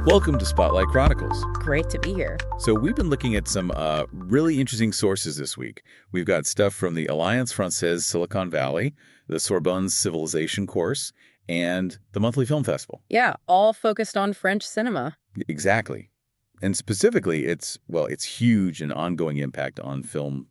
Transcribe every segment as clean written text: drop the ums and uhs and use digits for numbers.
Welcome to Spotlight Chronicles. Great to be here. So we've been looking at some really interesting sources this week. We've got stuff from the Alliance Française Silicon Valley, the Sorbonne Civilization course, and the monthly film festival. Yeah, all focused on French cinema. Exactly. And specifically, it's huge and ongoing impact on film,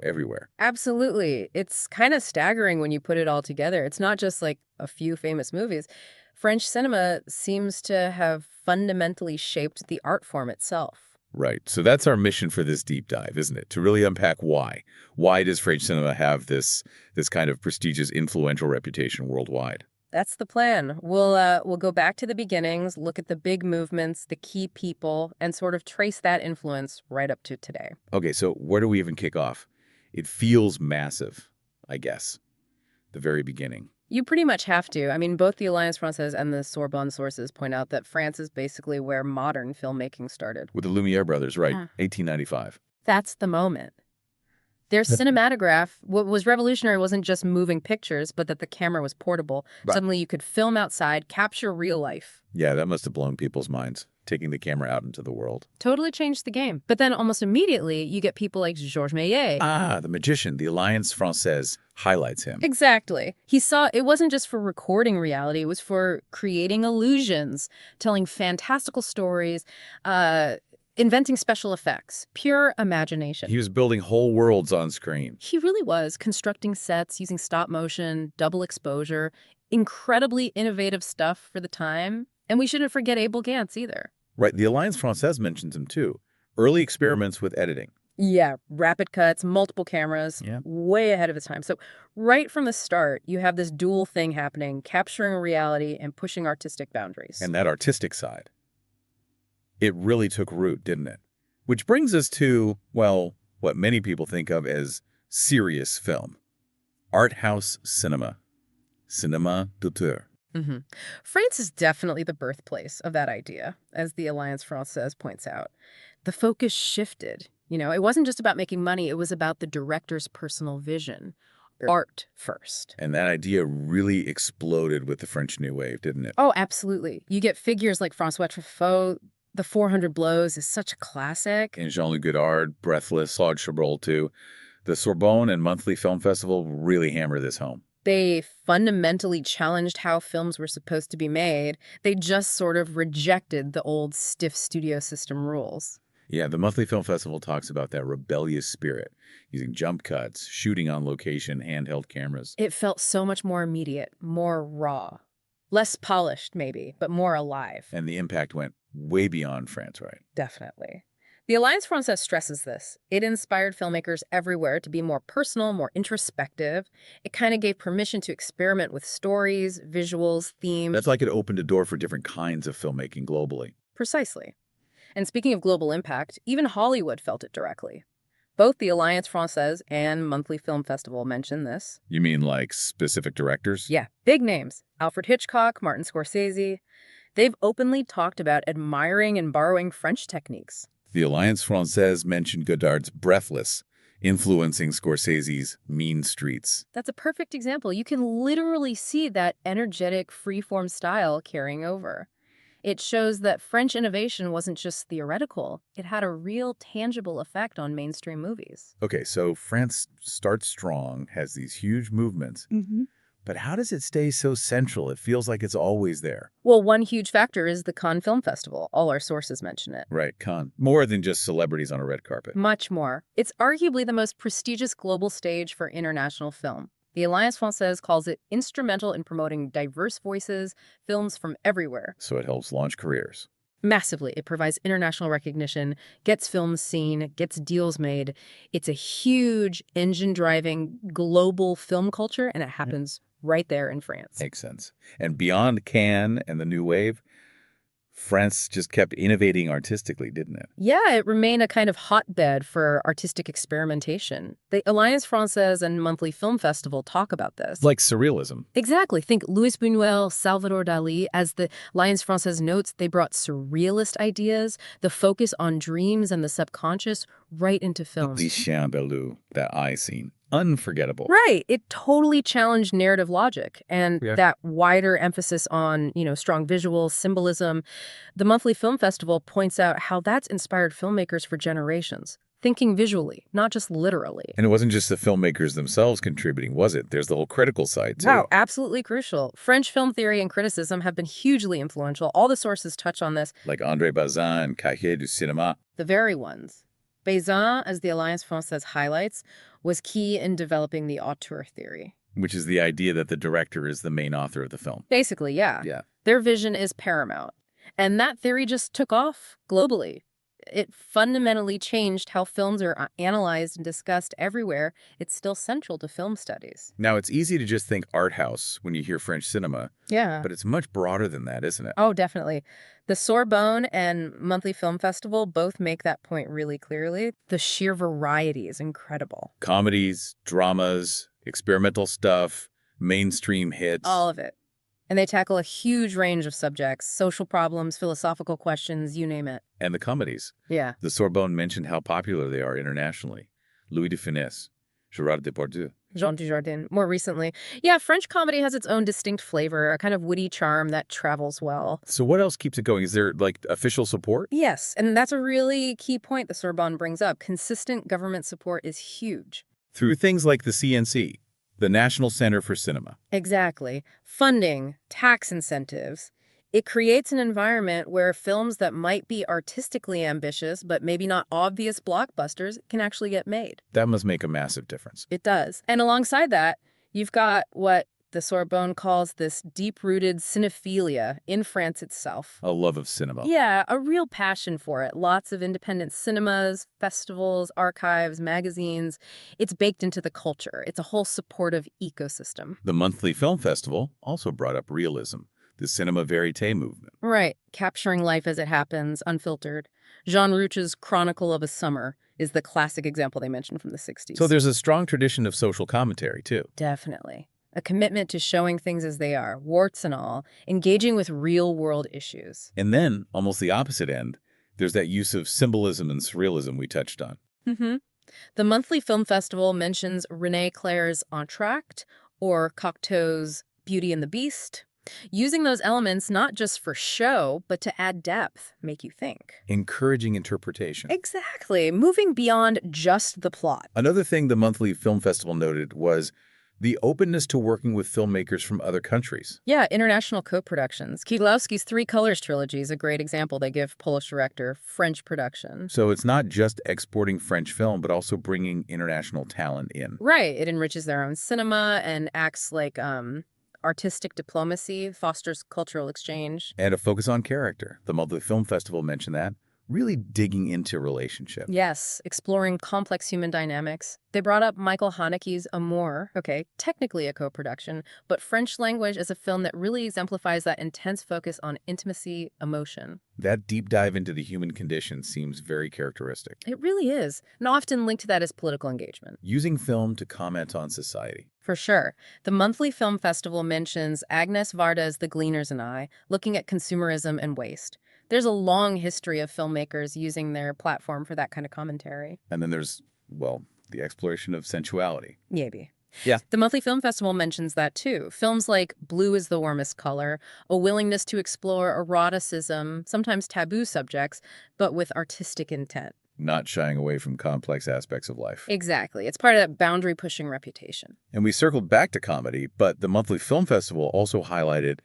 everywhere. Absolutely. It's kind of staggering when you put it all together. It's not just like a few famous movies. French cinema seems to have fundamentally shaped the art form itself. Right. So that's our mission for this deep dive, isn't it? To really unpack why. Why does French cinema have this kind of prestigious, influential reputation worldwide? That's the plan. We'll go back to the beginnings, look at the big movements, the key people, and sort of trace that influence right up to today. Okay, so where do we even kick off? It feels massive, I guess, the very beginning. You pretty much have to. I mean, both the Alliance Française and the Sorbonne sources point out that France is basically where modern filmmaking started. With the Lumiere brothers, right, Yeah. 1895. That's the moment. Their cinematograph, what was revolutionary wasn't just moving pictures, but that the camera was portable. Right. Suddenly you could film outside, capture real life. Yeah, that must have blown people's minds, taking the camera out into the world. Totally changed the game. But then almost immediately, you get people like Georges Méliès. Ah, the magician, the Alliance Française, highlights him. Exactly. He saw it wasn't just for recording reality, it was for creating illusions, telling fantastical stories, inventing special effects, pure imagination. He was building whole worlds on screen. He really was constructing sets using stop motion, double exposure, incredibly innovative stuff for the time. And we shouldn't forget Abel Gance either. Right, the Alliance Française mentions him too. Early experiments with editing. Yeah, rapid cuts, multiple cameras, Yeah. way ahead of its time. So right from the start, you have this dual thing happening, capturing reality and pushing artistic boundaries. And that artistic side. It really took root, didn't it? Which brings us to, well, what many people think of as serious film. Art house cinema. Cinéma d'auteur. Mhm. France is definitely the birthplace of that idea, as the Alliance Française points out. The focus shifted. It wasn't just about making money, it was about the director's personal vision. Art first. And that idea really exploded with the French New Wave, didn't it? Oh, absolutely. You get figures like François Truffaut. The 400 Blows is such a classic. And Jean-Luc Godard, Breathless, Claude Chabrol too. The Sorbonne and monthly film festival really hammer this home. They fundamentally challenged how films were supposed to be made. They just sort of rejected the old stiff studio system rules. Yeah, the monthly film festival talks about that rebellious spirit, using jump cuts, shooting on location, handheld cameras. It felt so much more immediate, more raw. Less polished, maybe, but more alive. And the impact went way beyond France, right? Definitely. The Alliance Française stresses this. It inspired filmmakers everywhere to be more personal, more introspective. It kind of gave permission to experiment with stories, visuals, themes. That's like it opened a door for different kinds of filmmaking globally. Precisely. And speaking of global impact, even Hollywood felt it directly. Both the Alliance Française and Monthly Film Festival mention this. You mean like specific directors? Yeah, big names. Alfred Hitchcock, Martin Scorsese. They've openly talked about admiring and borrowing French techniques. The Alliance Française mentioned Godard's Breathless, influencing Scorsese's Mean Streets. That's a perfect example. You can literally see that energetic, free-form style carrying over. It shows that French innovation wasn't just theoretical. It had a real, tangible effect on mainstream movies. Okay, so France starts strong, has these huge movements. But how does it stay so central? It feels like it's always there. Well, one huge factor is the Cannes Film Festival. All our sources mention it. Right, Cannes. More than just celebrities on a red carpet. Much more. It's arguably the most prestigious global stage for international film. The Alliance Française calls it instrumental in promoting diverse voices, films from everywhere. So it helps launch careers. Massively. It provides international recognition, gets films seen, gets deals made. It's a huge engine-driving global film culture, and it happens right there in France. Makes sense. And beyond Cannes and the New Wave, France just kept innovating artistically, didn't it? Yeah, it remained a kind of hotbed for artistic experimentation. The Alliance Française and Monthly Film Festival talk about this. Like surrealism. Exactly. Think Louis Buñuel, Salvador Dali. As the Alliance Française notes, they brought surrealist ideas, the focus on dreams and the subconscious, right into films. The Chien Belou, that eye scene. unforgettable. Right. It totally challenged narrative logic and Yeah. that wider emphasis on, strong visuals, symbolism. The monthly film festival points out how that's inspired filmmakers for generations, thinking visually, not just literally. And it wasn't just the filmmakers themselves contributing, was it? There's the whole critical side, too. Wow, absolutely crucial. French film theory and criticism have been hugely influential. All the sources touch on this, Like André Bazin and Cahiers du Cinéma. the very ones. Bazin, as the Alliance Française highlights, was key in developing the auteur theory. Which is the idea that the director is the main author of the film. Basically, yeah. Yeah. Their vision is paramount. And that theory just took off globally. It fundamentally changed how films are analyzed and discussed everywhere. It's still central to film studies. Now, it's easy to just think art house when you hear French cinema, Yeah. but it's much broader than that, isn't it? Oh, definitely. The Sorbonne and Monthly Film Festival both make that point really clearly. The sheer variety is incredible. Comedies, dramas, experimental stuff, mainstream hits. All of it. And they tackle a huge range of subjects, social problems, philosophical questions, you name it. And the comedies. Yeah. The Sorbonne mentioned how popular they are internationally. Louis de Funès, Gérard Depardieu. Jean Dujardin, more recently. Yeah, French comedy has its own distinct flavor, a kind of witty charm that travels well. So what else keeps it going? Is there, like, official support? Yes, and that's a really key point the Sorbonne brings up. Consistent government support is huge. Through things like the CNC, the National Center for Cinema. Exactly. Funding, tax incentives. It creates an environment where films that might be artistically ambitious but maybe not obvious blockbusters can actually get made. That must make a massive difference. It does. And alongside that, you've got what the Sorbonne calls this deep-rooted cinephilia in France itself. A love of cinema. Yeah, a real passion for it. Lots of independent cinemas, festivals, archives, magazines. It's baked into the culture. It's a whole supportive ecosystem. The monthly film festival also brought up realism, the cinema verite movement. Right, capturing life as it happens, unfiltered. Jean Rouch's Chronicle of a Summer is the classic example they mentioned from the 60s. So there's a strong tradition of social commentary, too. Definitely. A commitment to showing things as they are, warts and all, engaging with real-world issues. And then, almost the opposite end, there's that use of symbolism and surrealism we touched on. Mm-hmm. The monthly film festival mentions René Clair's Entr'acte or Cocteau's Beauty and the Beast, using those elements not just for show, but to add depth, make you think. Encouraging interpretation. Exactly, moving beyond just the plot. Another thing the monthly film festival noted was the openness to working with filmmakers from other countries. Yeah, international co-productions. Kieslowski's Three Colors trilogy is a great example. They give Polish director French production. So it's not just exporting French film, but also bringing international talent in. Right, it enriches their own cinema and acts like artistic diplomacy, fosters cultural exchange. And a focus on character. The monthly film festival mentioned that. Really digging into relationship. Yes, exploring complex human dynamics. They brought up Michael Haneke's Amour, okay, technically a co-production, but French language is a film that really exemplifies that intense focus on intimacy, emotion. That deep dive into the human condition seems very characteristic. It really is, and often linked to that is political engagement. Using film to comment on society. For sure. The monthly film festival mentions Agnes Varda's The Gleaners and I, looking at consumerism and waste. There's a long history of filmmakers using their platform for that kind of commentary. And then there's, well, the exploration of sensuality. Maybe. Yeah. The monthly film festival mentions that too. Films like Blue is the Warmest Color, a willingness to explore eroticism, sometimes taboo subjects, but with artistic intent. Not shying away from complex aspects of life. Exactly. It's part of that boundary-pushing reputation. And we circled back to comedy, but the monthly film festival also highlighted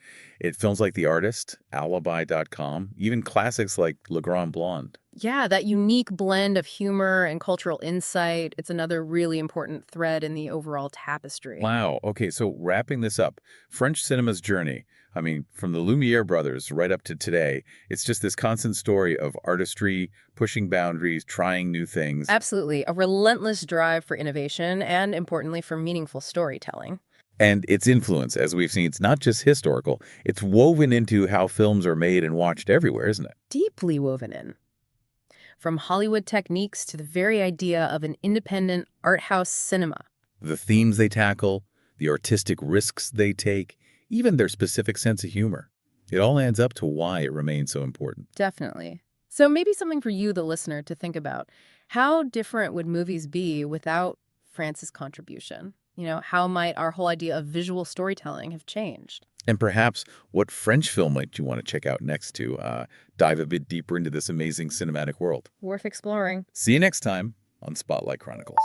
films like The Artist, Alibi.com, even classics like Le Grand Blonde. Yeah, that unique blend of humor and cultural insight. It's another really important thread in the overall tapestry. Wow. Okay, so wrapping this up, French cinema's journey, I mean, from the Lumiere brothers right up to today, it's just this constant story of artistry, pushing boundaries, trying new things. Absolutely. A relentless drive for innovation and, importantly, for meaningful storytelling. And its influence, as we've seen, it's not just historical. It's woven into how films are made and watched everywhere, isn't it? Deeply woven in. From Hollywood techniques to the very idea of an independent art house cinema. The themes they tackle, the artistic risks they take, even their specific sense of humor. It all adds up to why it remains so important. Definitely. So maybe something for you, the listener, to think about. How different would movies be without France's contribution? How might our whole idea of visual storytelling have changed? And perhaps what French film might you want to check out next to dive a bit deeper into this amazing cinematic world? Worth exploring. See you next time on Spotlight Chronicles.